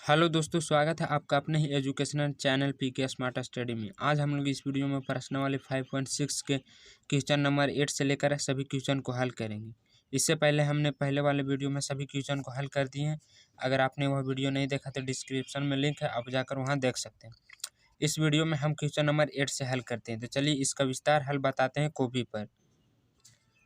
Hello दोस्तों, स्वागत है आपका अपने ही educational channel PK smart study में। आज हम लोग इस वीडियो में प्रश्नावली 5.6 के क्वेश्चन नंबर 8 से लेकर सभी क्वेश्चन को हल करेंगे। इससे पहले हमने पहले वाले वीडियो में सभी क्वेश्चन को हल कर दिए हैं। अगर आपने वह वीडियो नहीं देखा तो डिस्क्रिप्शन में लिंक है, आप जाकर वहाँ देख सकते हैं। इस वीडियो में हम क्वेश्चन नंबर 8 से हल करते हैं। तो चलिए इसका विस्तार हल बताते हैं कॉपी पर।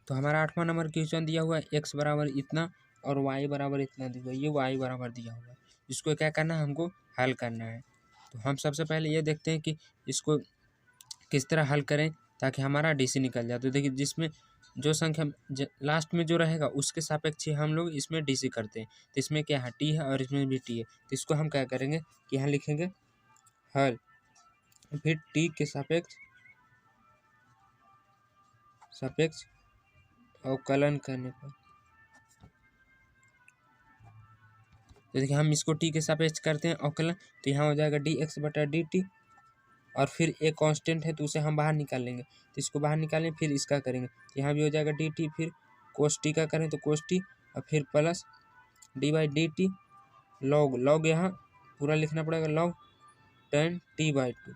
तो हमारा 8वां नंबर क्वेश्चन दिया हुआ है, एक्स बराबर इतना और वाई बराबर इतना दिया हुआ है। ये वाई बराबर दिया हुआ है, इसको क्या करना है, हमको हल करना है। तो हम सबसे पहले ये देखते हैं कि इसको किस तरह हल करें ताकि हमारा डीसी निकल जाए। तो देखिए, जिसमें जो संख्या लास्ट में जो रहेगा उसके सापेक्ष ही हम लोग इसमें डीसी करते हैं। तो इसमें क्या है, टी है और इसमें भी टी है। तो इसको हम क्या करेंगे कि यहाँ लिखेंगे हल, फिर टी के सापेक्ष अवकलन करने पर। तो देखिए, हम इसको टी के सापेक्ष करते हैं अवकलन, तो यहाँ हो जाएगा डी एक्स बटा डी टी, और फिर एक कांस्टेंट है तो उसे हम बाहर निकाल लेंगे। तो इसको बाहर निकालें, फिर इसका करेंगे, तो यहाँ भी हो जाएगा डी टी, फिर कोस टी का करें तो कोस टी, और फिर plus D by D T log यहाँ पूरा लिखना पड़ेगा, log ten T by two.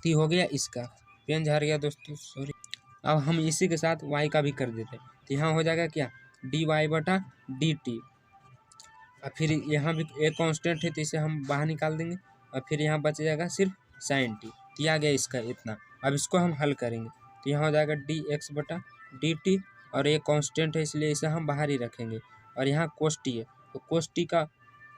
T हो गया, इसका पेन झड़ गया दोस्तों, सॉरी। अब हम इसी के साथ वाई का भी कर देते हैं। तो यहाँ हो जाएगा क्या, डी वाई बटा डी टी, और फिर यहाँ भी एक कांस्टेंट है तो इसे हम बाहर निकाल देंगे, और फिर यहाँ बच जाएगा सिर्फ साइन टी। तो आ गया इसका इतना। अब इसको हम हल करेंगे, तो यहाँ हो जाएगा डी एक्स बटा डी टी, और एक कांस्टेंट है इसलिए इसे हम बाहर ही रखेंगे, और यहाँ कोस टी है तो कोस टी का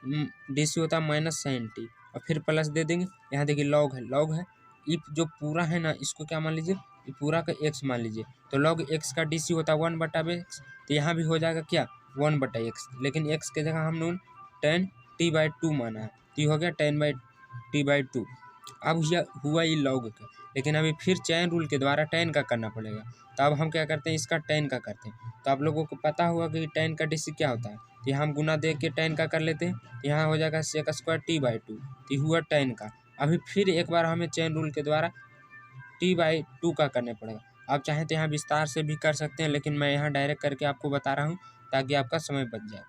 डी सी होता है माइनस साइन टी, और फिर प्लस दे देंगे। यहाँ देखिए लॉग है, इफ जो पूरा है ना इसको क्या मान लीजिए, ये पूरा का एक्स मान लीजिए। तो लॉग एक्स का डी सी होता है 1/x, तो यहाँ भी हो जाएगा क्या 1/x, लेकिन x के जगह हम लोग 10t/2 माना है, तो ये हो गया 10/t/2। अब यह हुआ ये लॉग का, लेकिन अभी फिर चैन रूल के द्वारा 10 का करना पड़ेगा। तो अब हम क्या करते हैं, इसका 10 का करते हैं। तो आप लोगों को पता हुआ कि 10 का डीसी क्या होता है, तो यहाँ हम गुना दे के 10 का कर लेते हैं। तो यहाँ हो जाएगा सेक स्क्वायर t/2, तो हुआ 10 का। अभी फिर एक बार हमें चैन रूल के द्वारा t/2 का करने पड़ेगा। आप चाहें तो यहाँ विस्तार से भी कर सकते हैं, लेकिन मैं यहाँ डायरेक्ट करके आपको बता रहा हूँ ताकि आपका समय बच जाए।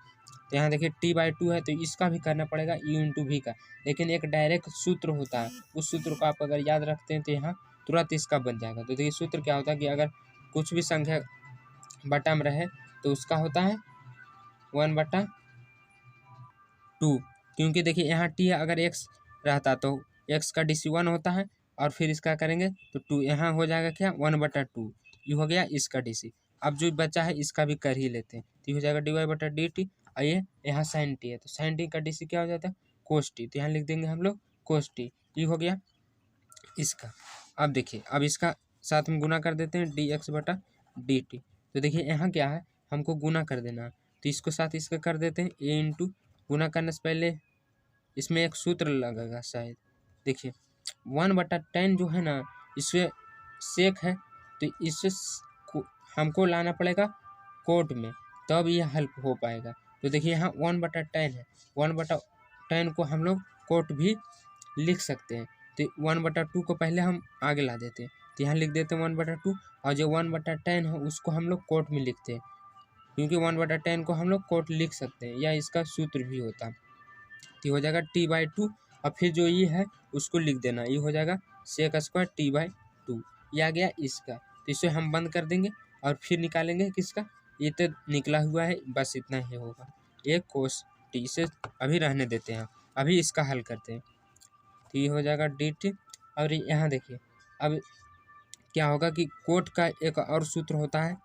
तो यहाँ देखिए t/2 है तो इसका भी करना पड़ेगा u इंटू वी का, लेकिन एक डायरेक्ट सूत्र होता है, उस सूत्र को आप अगर याद रखते हैं तो यहाँ तुरंत इसका बन जाएगा। तो देखिए सूत्र क्या होता है कि अगर कुछ भी संख्या बटा में रहे तो उसका होता है 1/2, क्योंकि देखिए यहाँ t अगर x रहता तो x का डी सी 1 होता है, और फिर इसका करेंगे तो 2, यहाँ हो जाएगा क्या 1/2, ये हो गया इसका डी सी। अब जो बचा है इसका भी कर ही लेते हैं, तो ये हो जाएगा डी वाई बटा डी टी, और ये यहाँ साइन टी है तो साइन टी का डी सी क्या हो जाता है कोस टी, तो यहाँ लिख देंगे हम लोग कोस टी, ये हो गया इसका। अब देखिए, अब इसका साथ में गुना कर देते हैं डी एक्स बटा डी टी। तो देखिए यहाँ क्या है, हमको गुना कर देना है, तो इसको साथ इसका कर देते हैं ए इंटू, गुना करने से पहले इसमें एक सूत्र लगेगा शायद, देखिए 1/10 जो है ना इससे सेक है, तो इससे हमको लाना पड़ेगा कोट में, तब ये हल हो पाएगा। तो देखिए यहाँ 1/10 है, 1/10 को हम लोग कोट भी लिख सकते हैं। तो 1/2 को पहले हम आगे ला देते हैं, तो यहाँ लिख देते हैं 1/2, और जो 1/10 है उसको हम लोग कोट में लिखते हैं, क्योंकि 1/10 को हम लोग कोट लिख सकते हैं, या इसका सूत्र भी होता है। तो हो जाएगा t/2, और फिर जो ये है उसको लिख देना, ये हो जाएगा सेक स्क्वायर t/2, ये आ गया इसका। तो इसे हम बंद कर देंगे और फिर निकालेंगे किसका, ये तो निकला हुआ है, बस इतना ही होगा, ये कोस टी। से अभी रहने देते हैं, अभी इसका हल करते हैं। तो ये हो जाएगा डी टी, और यहाँ देखिए अब क्या होगा कि कोट का एक और सूत्र होता है,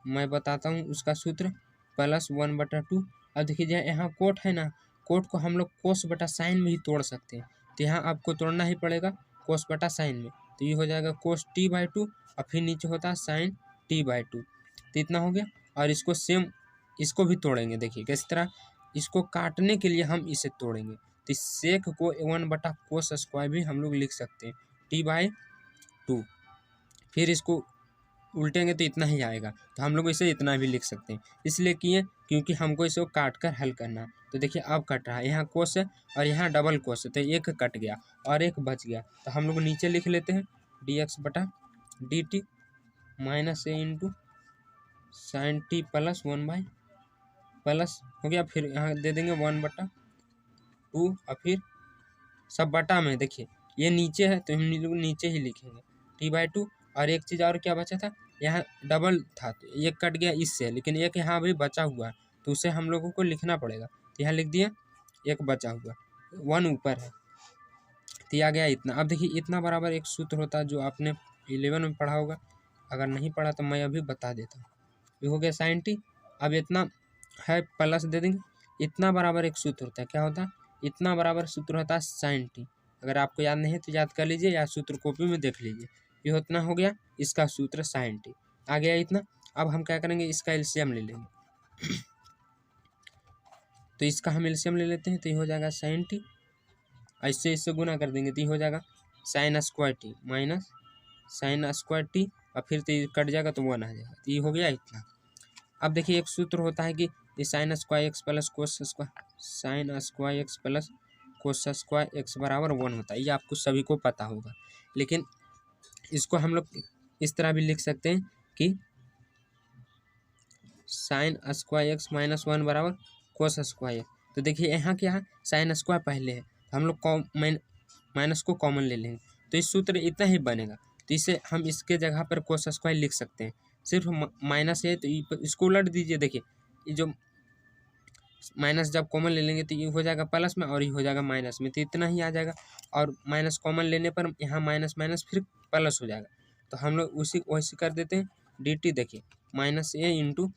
मैं बताता हूँ उसका सूत्र, प्लस 1/2। अब देखिए यहाँ कोट है ना, कोट को हम लोग कोस बटा साइन में ही तोड़ सकते हैं, तो यहाँ आपको तोड़ना ही पड़ेगा कोस बटा साइन में। तो ये हो जाएगा कोस t/2, और फिर नीचे होता है साइन t/2, तो इतना हो गया। और इसको सेम इसको भी तोड़ेंगे, देखिए किस तरह, इसको काटने के लिए हम इसे तोड़ेंगे, तो इस सेक को 1/कोस स्क्वायर भी हम लोग लिख सकते हैं t/2, फिर इसको उल्टेंगे तो इतना ही आएगा, तो हम लोग इसे इतना भी लिख सकते हैं, इसलिए किए क्योंकि हमको इसे काट कर हल करना है। तो देखिए अब कट रहा है, यहाँ कोस है और यहाँ डबल कोस है, तो एक कट गया और एक बच गया, तो हम लोग नीचे लिख लेते हैं डी एक्स बटा D T minus A into sign T plus 1 by plus हो गया, फिर यहाँ दे देंगे 1/2 2 और फिर सब बटा में देखिए ये नीचे है तो हम लोग नीचे ही लिखेंगे t/2। और एक चीज़ और क्या बचा था, यहाँ डबल था तो एक कट गया इससे, लेकिन एक यहाँ भी बचा हुआ है तो उसे हम लोगों को लिखना पड़ेगा। तो यहाँ लिख दिया एक बचा हुआ, 1 ऊपर है तो आ गया इतना। अब देखिए इतना बराबर एक सूत्र होता है जो आपने 11 में पढ़ा होगा, अगर नहीं पढ़ा तो मैं अभी बता देता हूँ। ये हो गया sin t। अब इतना है प्लस दे देंगे, इतना बराबर एक सूत्र होता है, क्या होता है, इतना बराबर सूत्र होता है sin t। अगर आपको याद नहीं है तो याद कर लीजिए या सूत्र कॉपी में देख लीजिए। ये इतना हो गया इसका सूत्र sin t आ गया इतना। अब हम क्या करेंगे, इसका एलसीएम ले लेंगे तो इसका हम एलसीएम ले लेते हैं तो ये हो जाएगा sin t, ऐसे इससे गुना कर देंगे तो ये हो जाएगा sin square T minus sin square T और फिर तो ये कट जाएगा तो 1 आ जाएगा, तो ये हो गया इतना। अब देखिए एक सूत्र होता है कि ये sin square x plus cos square sin square x plus cos square x बराबर 1 होता है, ये आपको सभी को पता होगा। लेकिन इसको हम लोग इस तरह भी लिख सकते हैं कि sin स्क्वायर एक्स माइनस 1 बराबर कोस स्क्वायर। तो देखिए यहाँ क्या है, sin स्क्वायर पहले है तो हम लोग माइनस को कॉमन ले लेंगे तो इस सूत्र इतना ही बनेगा। तो इसे हम इसके जगह पर कोस स्क्वायर लिख सकते हैं, सिर्फ माइनस है तो इसको उलट दीजिए। देखिए ये जो माइनस जब कॉमन ले लेंगे तो ये हो जाएगा प्लस में और ये हो जाएगा माइनस में, तो इतना ही आ जाएगा। और माइनस कॉमन लेने पर यहाँ माइनस माइनस फिर प्लस हो जाएगा, तो हम लोग उसी वैसे कर देते हैं डी टी। देखिए माइनस ए इंटू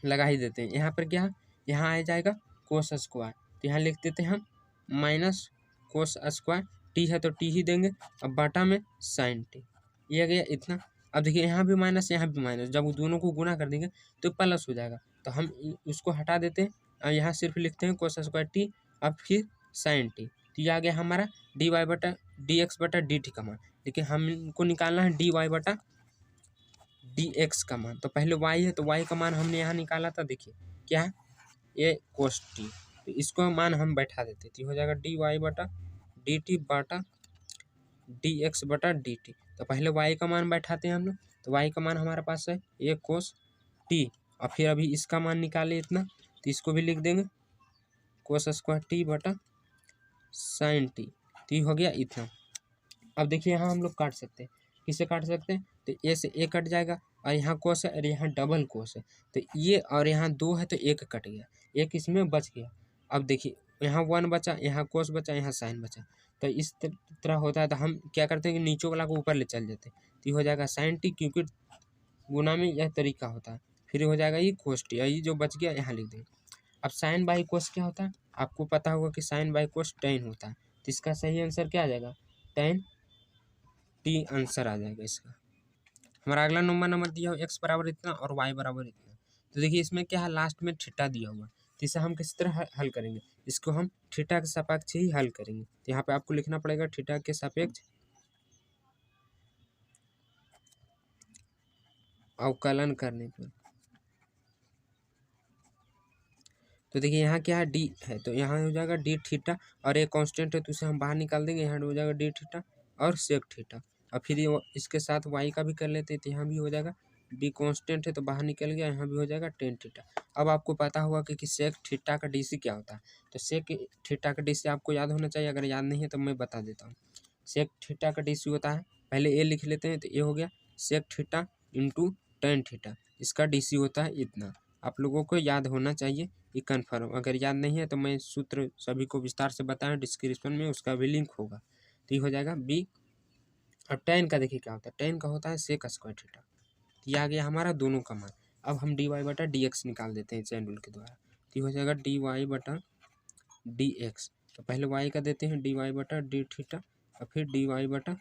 लगा ही देते हैं, यहाँ पर क्या है, यहाँ आ जाएगा कोस स्क्वायर तो यहाँ लिख देते हैं हम माइनस कोस स्क्वायर, टी है तो टी ही देंगे, अब बाटा में साइन टी, ये गया इतना। अब देखिए यहाँ भी माइनस यहाँ भी माइनस, जब दोनों को गुना कर देंगे तो प्लस हो जाएगा, तो हम उसको हटा देते हैं और यहाँ सिर्फ लिखते हैं कोस स्क्वायर टी अब फिर साइन टी। तो ये आ गया हमारा डी वाई बटा डी एक्स बटा डी टी का मान। लेकिन हमको निकालना है डी वाई बटा डी एक्स का मान, तो पहले वाई है तो वाई का मान हमने यहाँ निकाला था, देखिए क्या है ये कोस टी, तो इसको मान हम बैठा देते तो हो जाएगा डी वाई बटा डी टी बटा डी एक्स बटा डी टी। तो पहले वाई का मान बैठाते हैं हम लोग, तो वाई का मान हमारे पास है ये कोस टी और फिर अभी इसका मान निकाले इतना, तो इसको भी लिख देंगे कोस स्क्वायर टी बटा साइन टी, तो हो गया इतना। अब देखिए यहाँ हम लोग काट सकते हैं, किसे काट सकते हैं, तो ए से ए कट जाएगा और यहाँ कोस है और यहाँ डबल कोस है, तो ये और यहाँ 2 है तो एक कट गया, एक इसमें बच गया। अब देखिए यहाँ 1 बचा, यहाँ कोस बचा, यहाँ साइन बचा, तो इस तरह होता है। तो हम क्या करते हैं कि नीचे वाला को ऊपर ले चल जाते हैं, तो ये हो जाएगा साइन टी, क्योंकि गुना में यह तरीका होता है। फिर हो जाएगा ये कोस टी, ये जो बच गया यहाँ लिख देंगे। अब साइन बाई कोस क्या होता है, आपको पता होगा कि साइन बाई कोस टेन होता है, तो इसका सही आंसर क्या आ जाएगा, टेन टी आंसर आ जाएगा इसका। हमारा अगला नंबर दिया हो एक्स बराबर इतना और वाई बराबर इतना, तो देखिए इसमें क्या है लास्ट में थीटा दिया हुआ है, तो इसे हम किस तरह हल करेंगे, इसको हम थीटा के सापेक्ष ही हल करेंगे। तो यहाँ पे आपको लिखना पड़ेगा थीटा के सापेक्ष अवकलन करने पर। तो देखिए यहाँ क्या है डी है तो यहाँ हो जाएगा डी थीटा और एक कांस्टेंट है तो उसे हम बाहर निकाल देंगे, यहाँ हो जाएगा डी थीटा और सेक थीटा। और फिर ये इसके साथ वाई का भी कर लेते हैं, तो यहाँ भी हो जाएगा डी कांस्टेंट है तो बाहर निकल गया, यहाँ भी हो जाएगा टेन थीटा। अब आपको पता होगा कि सेक थीटा का डी सी क्या होता है, तो सेक थीटा का डी सी आपको याद होना चाहिए, अगर याद नहीं है तो मैं बता देता हूँ। सेक थीटा का डी सी होता है, पहले ए लिख लेते हैं, तो ये हो गया sec theta into tan theta, इसका डी सी होता है इतना। आप लोगों को याद होना चाहिए ये कन्फर्म, अगर याद नहीं है तो मैं सूत्र सभी को विस्तार से बताया डिस्क्रिप्शन में, उसका भी लिंक होगा। तो ये हो जाएगा बी। अब टेन का देखिए क्या होता है, टेन का होता है सेक स्क्वायर थीटा, तो ये आ गया हमारा दोनों का मान। अब हम डी वाई बटा डी एक्स निकाल देते हैं चैन रूल के द्वारा, तो ये हो जाएगा डी वाई बटा डी एक्स, तो पहले वाई का देते हैं डी वाई बटा डी थीटा और फिर डी वाई बटा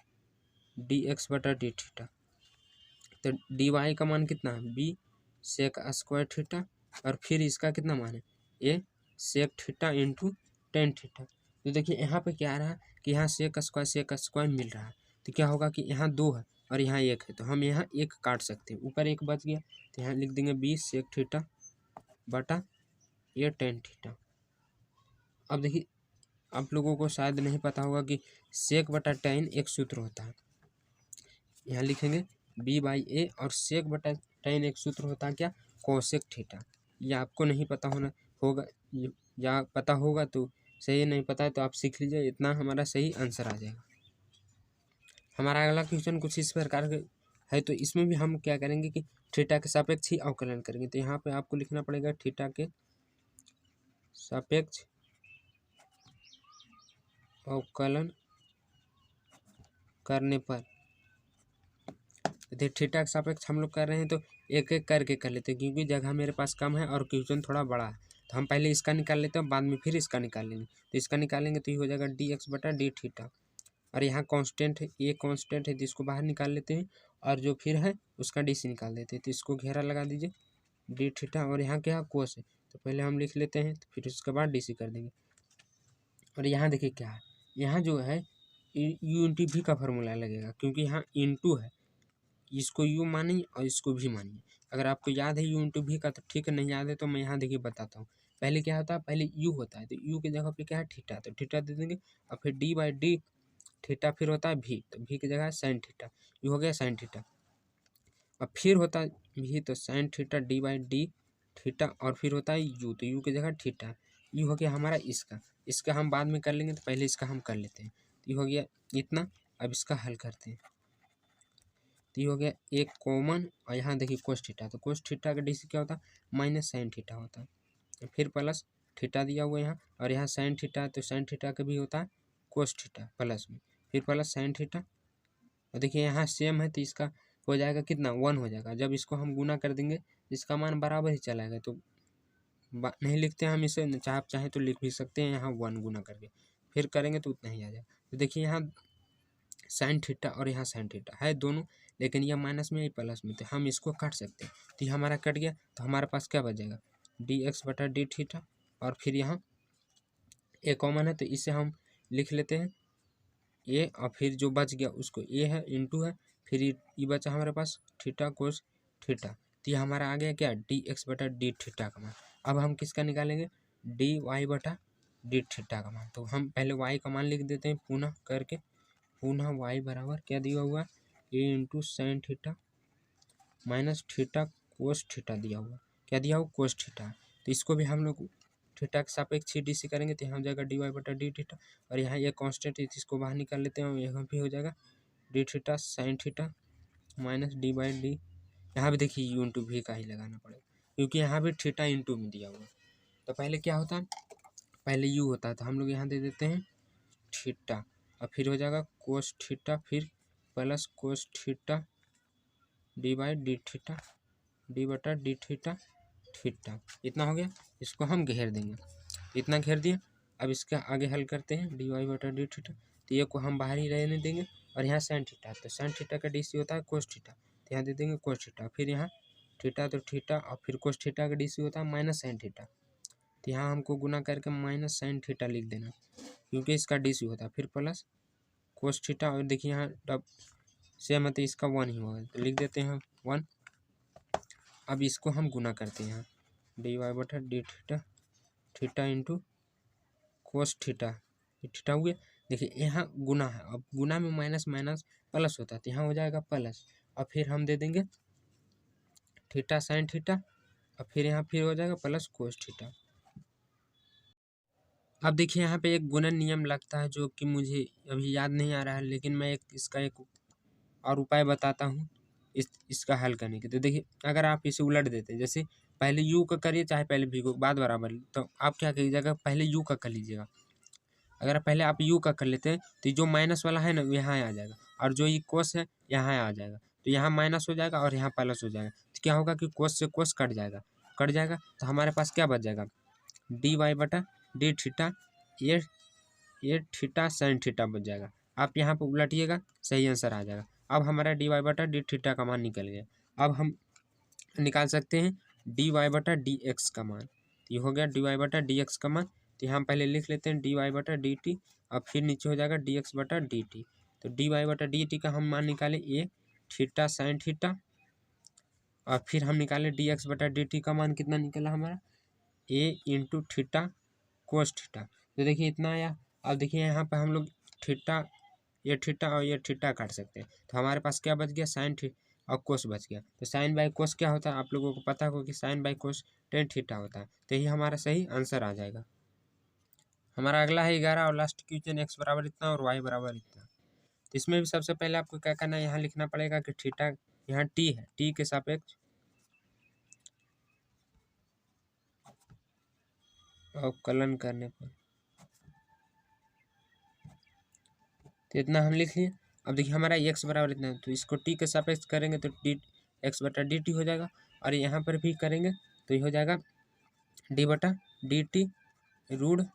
डी एक्स बटा डी थीटा। तो डी वाई का मान कितना है बी सेक स्क्वायर थीटा और फिर इसका कितना मान है A sec theta into tan theta. तो देखिए यहाँ पे क्या आ रहा है कि यहाँ सेक स्क्वायर मिल रहा है, तो क्या होगा कि यहाँ 2 है और यहाँ 1 है, तो हम यहाँ 1 काट सकते हैं, ऊपर 1 बच गया तो यहाँ लिख देंगे बी सेक थीटा बटा ये टेन थीटा। अब देखिए आप लोगों को शायद नहीं पता होगा कि सेक बटा टेन एक सूत्र होता है, यहाँ लिखेंगे बी बाई ए, और सेक बटा टेन एक सूत्र होता है क्या कोसेक थीटा। ये आपको नहीं पता होना होगा या पता होगा तो सही नहीं पता है तो आप सीख लीजिए, इतना हमारा सही आंसर आ जाएगा। हमारा अगला क्वेश्चन कुछ इस प्रकार के है, तो इसमें भी हम क्या करेंगे कि थीटा के सापेक्ष ही अवकलन करेंगे। तो यहाँ पे आपको लिखना पड़ेगा थीटा के सापेक्ष अवकलन करने पर। देखिए थीटा के सापेक्ष हम लोग कर रहे हैं तो एक एक करके कर लेते हैं, क्योंकि जगह मेरे पास कम है और क्वेश्चन थोड़ा बड़ा है। तो हम पहले इसका निकाल लेते हैं, बाद में फिर इसका निकाल लेंगे। तो इसका निकालेंगे तो ये हो जाएगा डी एक्स बटा डी थीटा, और यहाँ कांस्टेंट है, ये कांस्टेंट है तो इसको बाहर निकाल लेते हैं, और जो फिर है उसका डी सी निकाल देते हैं। तो इसको घेरा लगा दीजिए डी थीटा, और यहाँ क्या कोस है तो पहले हम लिख लेते हैं, तो फिर उसके बाद डी सी कर देंगे। और यहाँ देखिए क्या है, यहाँ जो है यू इंटू भी का फॉर्मूला लगेगा, क्योंकि यहाँ इंटू है, इसको यू मानिए और इसको भी मानिए। अगर आपको याद है यू इंटू भी का तो ठीक है, नहीं याद है तो मैं यहाँ देखिए बताता हूँ। पहले क्या होता है, पहले यू होता है तो यू की जगह पे क्या है थीटा, तो थीटा दे देंगे, और फिर डी बाई डी थीटा फिर होता है भी, तो भी की जगह साइन थीटा, यू हो गया साइन थीटा। और फिर होता है भी तो sine theta D by D theta, और फिर होता है यू, तो यू की जगह थीटा, यू हो गया हमारा इसका हम बाद में कर लेंगे, तो पहले इसका हम कर लेते हैं। तो ये हो गया इतना, अब इसका हल करते हैं। तो ये हो गया एक कॉमन, और यहाँ देखिए कोस थीटा, तो कोस थीटा का डीसी क्या होता है माइनस साइन थीटा होता है, फिर प्लस थीटा दिया हुआ यहाँ, और यहाँ साइन थीटा, तो साइन थीटा का भी होता है कोस थीटा प्लस में, फिर प्लस साइन थीटा। और देखिए यहाँ सेम है तो इसका हो जाएगा कितना 1 हो जाएगा। जब इसको हम गुना कर देंगे इसका मान बराबर ही चला आएगा, तो नहीं लिखते हैं हम इसे, चाहे आप चाहें तो लिख भी सकते हैं यहाँ 1 गुना करके, फिर करेंगे तो उतना ही आ जाएगा। तो देखिए यहाँ साइन थीटा और यहाँ साइन थीटा है दोनों, लेकिन यह माइनस में या प्लस में, तो हम इसको काट सकते हैं। तो ये हमारा कट गया, तो हमारे पास क्या बच जाएगा डी एक्स बटा डी थीटा, और फिर यहाँ ए कॉमन है तो इसे हम लिख लेते हैं ए, और फिर जो बच गया उसको ए है इंटू है, फिर ये बचा हमारे पास थीटा कोस थीटा। तो ये हमारा आ गया क्या डी एक्स बटा डी थीटा का मान। अब हम किसका निकालेंगे डी वाई बटा डी थीटा का मान। तो हम पहले वाई का मान लिख देते हैं पुनः करके, पुनः वाई बराबर क्या दिया हुआ है A into sine theta minus theta cos theta दिया हुआ, क्या दिया हुआ कोस थीटा। तो इसको भी हम लोग थीटा के सापेक्ष डी सी करेंगे, तो यहाँ हो जाएगा डी वाई बटा डी थीटा, और यहाँ ये कांस्टेंट है इसको बाहर निकाल लेते हैं, और यहाँ भी हो जाएगा D theta sine theta minus D by D. यहाँ भी देखिए यू इंटू भी का ही लगाना पड़ेगा, क्योंकि यहाँ भी थीटा इंटू में दिया हुआ है। तो पहले क्या होता है, पहले यू होता है तो हम लोग यहाँ दे देते हैं थीटा, और फिर हो जाएगा कोस थीटा, फिर plus cos theta D by D theta D बटा डी थीटा थीटा, इतना हो गया। इसको हम घेर देंगे, इतना घेर दिए। अब इसका आगे हल करते हैं डी वाई बटा डी थीटा, तो ये को हम बाहर ही रहने देंगे, और यहाँ साइन थीटा, तो साइन थीटा का डी सी होता है कोस थीटा, तो यहाँ दे देंगे कोस थीटा, फिर यहाँ थीटा तो थीटा, और फिर कोस थीटा का डी सी होता है माइनस साइन थीटा, तो यहाँ हमको गुना करके माइनस साइन थीटा लिख देना, क्योंकि इसका डी सी होता है, फिर प्लस कोस थीटा, और देखिए यहाँ डब सेम है तो इसका 1 ही होगा, तो लिख देते हैं 1। अब इसको हम गुना करते हैं, डी वाई बटा D theta theta into cos theta, theta हुआ। देखिए यहाँ गुना है, अब गुना में माइनस माइनस प्लस होता है, तो यहाँ हो जाएगा प्लस, और फिर हम दे देंगे थीटा साइन थीटा, और फिर यहाँ फिर हो जाएगा प्लस कोस थीटा। अब देखिए यहाँ पे एक गुणन नियम लगता है जो कि मुझे अभी याद नहीं आ रहा है, लेकिन मैं इसका एक और उपाय बताता हूँ इसका हल करने के। तो देखिए अगर आप इसे उलट देते हैं, जैसे पहले यू का करिए चाहे पहले भी को, बात बराबर, तो आप क्या कीजिएगा पहले यू का कर लीजिएगा। अगर पहले आप यू का कर लेते हैं तो जो माइनस वाला है ना यहाँ आ जाएगा, और जो ये कोस है यहाँ आ जाएगा, तो यहाँ माइनस हो जाएगा और यहाँ प्लस हो जाएगा। तो क्या होगा कि कोस से कोस कट जाएगा, तो हमारे पास क्या बच जाएगा डी वाई बटा डी थीटा ये थीटा साइन थीटा बच जाएगा। आप यहाँ पर उलटिएगा सही आंसर आ जाएगा। अब हमारा डी वाई बटा डी थीटा का मान निकल गया। अब हम निकाल सकते हैं डी वाई बटा डी एक्स का मान, ये हो गया डी वाई बटा डी एक्स का मान। तो यहाँ पहले लिख लेते हैं डी वाई बटा डी टी, और फिर नीचे हो जाएगा डी एक्स बटा डी टी। तो डी वाई बटा डी टी का हम मान निकाले ए थीटा साइन थीटा, और फिर हम निकाले डी एक्स बटा डी टी का मान कितना निकला हमारा ए इंटू थीटा कोस थीटा। तो देखिए इतना आया। अब देखिए यहाँ पर हम लोग थीटा ये थीटा और ये थीटा काट सकते हैं, तो हमारे पास क्या बच गया साइन थीटा और कोस बच गया। तो साइन बाई कोस क्या होता है आप लोगों को पता हो कि sine by cos tan theta होता है, तो यही हमारा सही आंसर आ जाएगा। हमारा अगला है 11 और लास्ट क्वेश्चन x बराबर इतना और y बराबर इतना। तो इसमें भी सबसे पहले आपको क्या करना है, यहाँ लिखना पड़ेगा कि थीटा यहाँ t है, t के सापेक्ष अवकलन करने पर, तो इतना हम लिख लिए। अब देखिए हमारा x बराबर इतना है, तो इसको t के सापेक्ष करेंगे तो डी x बटा डी टी हो जाएगा, और यहाँ पर भी करेंगे तो ये हो जाएगा d बटा डी टी रूट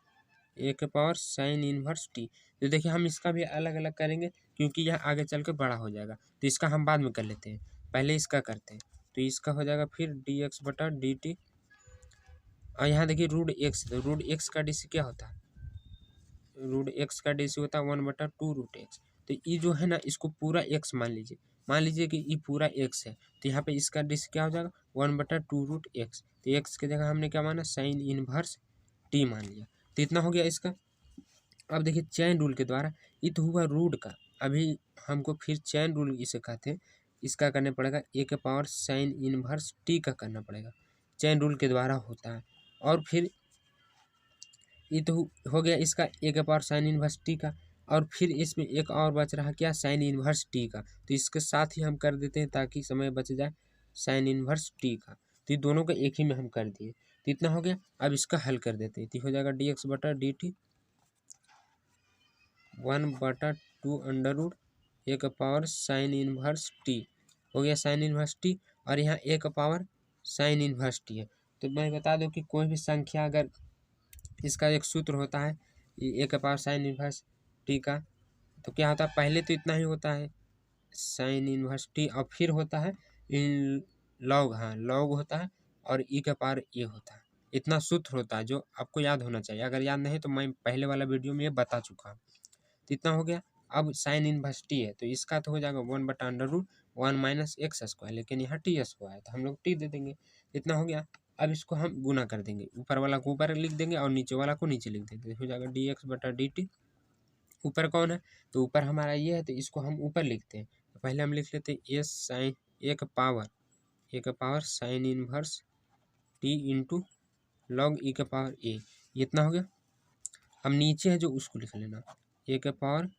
ए के पावर साइन इनवर्स टी। तो देखिए हम इसका भी अलग अलग करेंगे क्योंकि यह आगे चल के बड़ा हो जाएगा, तो इसका हम बाद में कर लेते हैं, पहले इसका करते हैं। तो इसका हो जाएगा फिर डी एक्स बटा डी टी, और यहाँ देखिए रूट एक्स, तो रूट एक्स का डी सी क्या होता है, रूट एक्स का डी सी होता है 1/2 √x। तो ये जो है ना इसको पूरा एक्स मान लीजिए कि ये पूरा एक्स है, तो यहाँ पे इसका डी सी क्या हो जाएगा 1/2 √x। तो एक्स की जगह हमने क्या माना साइन इनवर्स टी मान लिया। तो इतना हो गया इसका। अब देखिए चैन रूल के द्वारा ये तो हुआ रूट का, अभी हमको फिर चैन रूल इसे कहते हैं, इसका करने पड़ेगा ए के पावर साइन इनवर्स टी का करना पड़ेगा, चैन रूल के द्वारा होता है। और फिर ये तो हो गया इसका ए के पावर साइन इनवर्स टी का, और फिर इसमें एक और बच रहा क्या साइन इनवर्स टी का, तो इसके साथ ही हम कर देते हैं ताकि समय बच जाए साइन इनवर्स टी का। तो ये दोनों का एक ही में हम कर दिए, तो इतना हो गया। अब इसका हल कर देते हैं, तो हो जाएगा डी एक्स बटा डी टी 1/2 अंडर रूट ए का पावर साइन इनवर्स टी हो गया, साइन इनवर्स टी, और यहाँ ए का पावर साइन इनवर्स टी है। तो मैं बता दूं कि कोई भी संख्या अगर इसका एक सूत्र होता है ए का पावर साइन इनवर्स टी का, तो क्या होता है पहले तो इतना ही होता है साइन इनवर्स टी, और फिर होता है इन लॉग, हाँ लॉग होता है, और ई का पावर ए होता है। इतना सूत्र होता है जो आपको याद होना चाहिए, अगर याद नहीं तो मैं पहले वाला वीडियो में ये बता चुका हूँ। तो इतना हो गया। अब साइन इनवर्स टी है तो इसका तो हो जाएगा 1/√1 माइनस एक्स स्क्वायर, लेकिन यहाँ टी स्क्वायर है तो हम लोग टी दे देंगे, इतना हो गया। अब इसको हम गुना कर देंगे, ऊपर वाला को ऊपर लिख देंगे और नीचे वाला को नीचे लिख देंगे, हो जाएगा डी एक्स बटा डी टी। ऊपर कौन है, तो ऊपर हमारा ये है तो इसको हम ऊपर लिखते हैं, तो पहले हम लिख लेते हैं एस साइन ए का power sine inverse T into log E का पावर ए, इतना हो गया। अब नीचे है जो उसको लिख लेना ए का पावर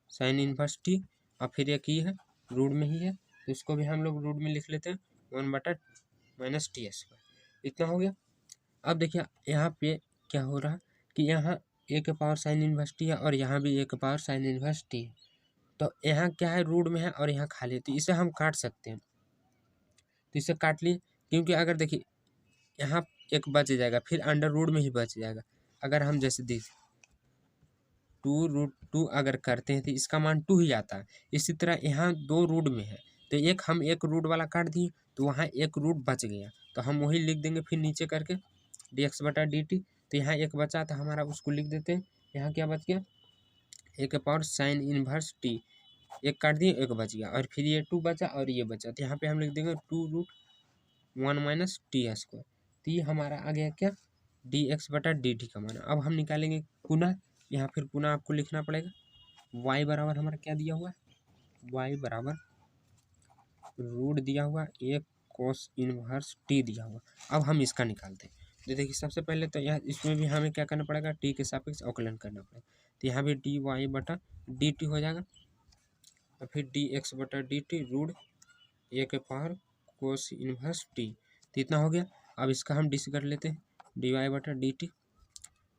साइन इनवर्स टी, और फिर एक ही है रूट में ही है तो इसको भी हम लोग रूट में लिख लेते हैं 1/-टी स्क्वायर, इतना हो गया। अब देखिए यहाँ पे क्या हो रहा कि यहाँ ए के पावर साइन इनवर्स टी है और यहाँ भी ए के पावर साइन इनवर्स टी है, तो यहाँ क्या है रूट में है और यहाँ खाली है, तो इसे हम काट सकते हैं, तो इसे काट लिए। क्योंकि अगर देखिए यहाँ एक बच जाएगा फिर अंडर रूट में ही बच जाएगा, अगर हम जैसे देख 2√2 अगर करते हैं तो इसका मान 2 ही आता है। इसी तरह यहाँ 2 रूट में है तो हम एक रूट वाला काट दिए तो वहाँ एक रूट बच गया, तो हम वही लिख देंगे फिर नीचे करके डी एक्स बटा डी टी। तो यहाँ एक बचा था हमारा उसको लिख देते हैं, यहाँ क्या बच गया ए के पावर साइन इनवर्स टी, एक काट दिए एक बच गया, और फिर ये 2 बचा और ये बचा, तो यहाँ पे हम लिख देंगे 2√1 माइनस टी स्क्वायर। तो ये हमारा आ गया क्या डी एक्स बटा डी टी का मान। अब हम निकालेंगे पुनः, यहाँ फिर पुनः आपको लिखना पड़ेगा y बराबर हमारा क्या दिया हुआ है, y बराबर रूट दिया हुआ एक कोस इनवर्स टी दिया हुआ। अब हम इसका निकालते हैं, तो देखिए सबसे पहले तो यहाँ इसमें भी हमें क्या करना पड़ेगा टी के सापेक्ष अवकलन करना पड़ेगा, तो यहाँ भी डी वाई बटा डी टी हो जाएगा, और फिर डी एक्स बटा डी टी रूट ए के पावर कोस इनवर्स टी, तो इतना हो गया। अब इसका हम डिस कर लेते हैं डी वाई बटा डी टी,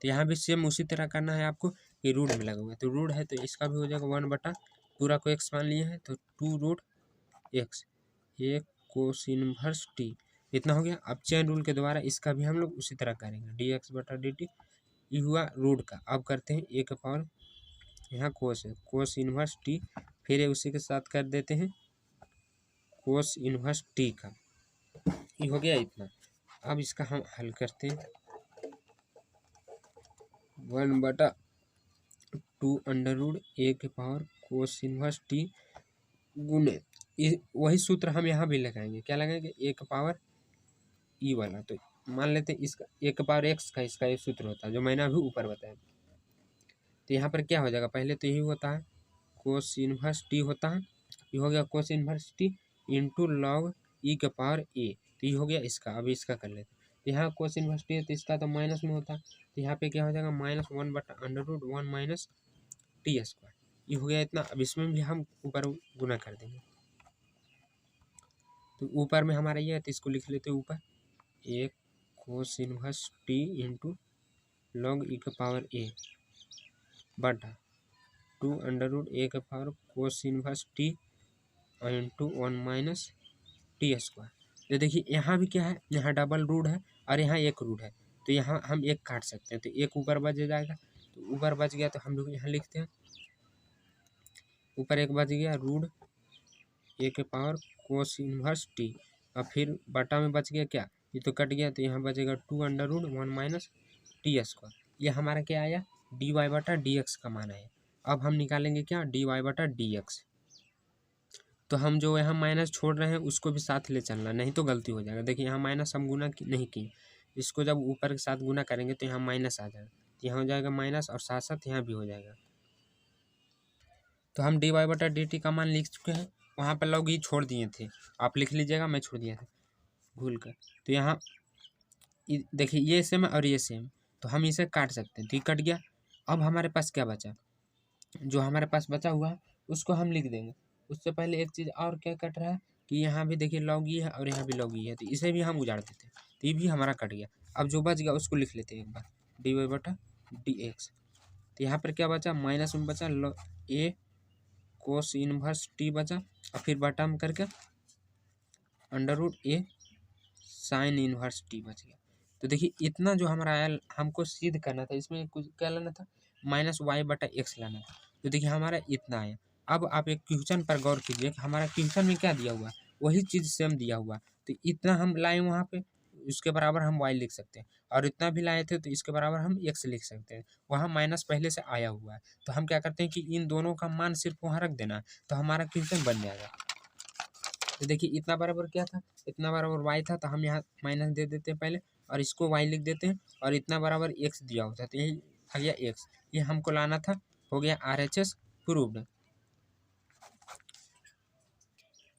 तो यहाँ भी सेम उसी तरह करना है आपको, ये रूट में लगा हुआ है तो रूट है तो इसका भी हो जाएगा 1 बटा पूरा को एक्स मान लिए हैं तो 2√x एक कोस इनवर्स टी, इतना हो गया। अब चैन रूल के द्वारा इसका भी हम लोग उसी तरह करेंगे डी एक्स बटा डी टी, ये हुआ रूट का। अब करते हैं ए का पावर यहाँ कोस है कोस इनवर्स टी, फिर उसी के साथ कर देते हैं कोस इनवर्स टी का, ये हो गया इतना। अब इसका हम हल करते हैं 1/2 अंडर रूट ए के पावर कोस इनवर्स टी गुने वही सूत्र हम यहाँ भी लगाएंगे, क्या लगाएंगे ए का पावर ई वाला, तो मान लेते हैं इसका ए का पावर एक्स का इसका एक सूत्र होता है जो मैंने अभी ऊपर बताया। तो यहाँ पर क्या हो जाएगा पहले तो यही होता है कोस इनवर्स टी होता है, ये हो गया cos inverse T into log E का पावर ए, तो ये हो गया इसका। अब इसका कर लेते हैं यहाँ कोस इनवर्स टी है तो इसका तो माइनस में होता है, तो यहाँ पे क्या हो जाएगा -1/√1 माइनस टी स्क्वायर, ये हो गया इतना। अब इसमें भी हम ऊपर गुना कर देंगे, तो ऊपर में हमारा ये है तो इसको लिख लेते हैं ऊपर 1 cos inverse T into log E के पावर ए बटा 2√a के power cos inverse T into 1 minus T square. तो देखिए यहाँ भी क्या है, यहाँ डबल रूट है और यहाँ एक रूट है, तो यहाँ हम एक काट सकते हैं, तो एक ऊपर बच जाएगा, तो ऊपर बच गया तो हम लोग यहाँ लिखते हैं ऊपर एक बच गया रूट ए के पावर कोस इनवर्स टी, और फिर बटा में बच गया क्या, ये तो कट गया, तो यहाँ बचेगा 2√1 माइनस टी स्क्वायर। ये हमारा क्या आया, डी वाई बटा डी एक्स का मान आया। अब हम निकालेंगे क्या, डी वाई बटा डी एक्स। तो हम जो यहाँ माइनस छोड़ रहे हैं उसको भी साथ ले चलना, नहीं तो गलती हो जाएगा। देखिए यहाँ माइनस हम गुना नहीं किए, इसको जब ऊपर के साथ गुना करेंगे तो यहाँ माइनस आ जाएगा, यहाँ हो जाएगा माइनस और साथ साथ यहाँ भी हो जाएगा। तो हम डी वाई बटा डी टी का मान लिख चुके हैं, वहाँ पर लोग ये छोड़ दिए थे, आप लिख लीजिएगा, मैं छोड़ दिया था भूल कर। तो यहाँ देखिए ये सेम और ये सेम, तो हम इसे काट सकते हैं, तो ये कट गया। अब हमारे पास क्या बचा, जो हमारे पास बचा हुआ है उसको हम लिख देंगे। उससे पहले एक चीज़ और क्या कट रहा है कि यहाँ भी देखिए लॉग ई है और यहाँ भी लॉग ई है, तो इसे भी हम उजाड़ देते हैं, तो ये भी हमारा कट गया। अब जो बच गया उसको लिख लेते हैं एक बार, डी वाई बटा डी एक्स। तो यहाँ पर क्या बचा, माइनस में बचा ए कोस इनवर्स टी बचा, और फिर बटा में करके √a साइन इनवर्स टी बच गया। तो देखिए इतना जो हमारा आया, हमको सिद्ध करना था, इसमें कुछ क्या लाना था, -y/x लाना था। तो देखिए हमारा इतना आया। अब आप एक क्वेश्चन पर गौर कीजिए कि हमारा क्वेश्चन में क्या दिया हुआ है, वही चीज़ सेम दिया हुआ है, तो इतना हम लाए वहाँ पे, उसके बराबर हम y लिख सकते हैं, और इतना भी लाए थे तो इसके बराबर हम x लिख सकते हैं। वहाँ माइनस पहले से आया हुआ है, तो हम क्या करते हैं कि इन दोनों का मान सिर्फ वहाँ रख देना, तो हमारा क्वेश्चन बन जाएगा। तो देखिए इतना बराबर क्या था, इतना बराबर y था, तो हम यहाँ माइनस दे देते हैं पहले, और इसको y लिख देते हैं, और इतना बराबर x दिया होता है, तो यही आ गया x, ये हमको लाना था, हो गया RHS प्रूव्ड।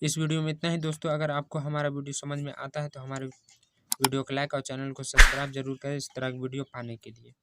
इस वीडियो में इतना ही दोस्तों। अगर आपको हमारा वीडियो समझ में आता है तो हमारे वीडियो को लाइक और चैनल को सब्सक्राइब जरूर करें इस तरह की वीडियो पाने के लिए।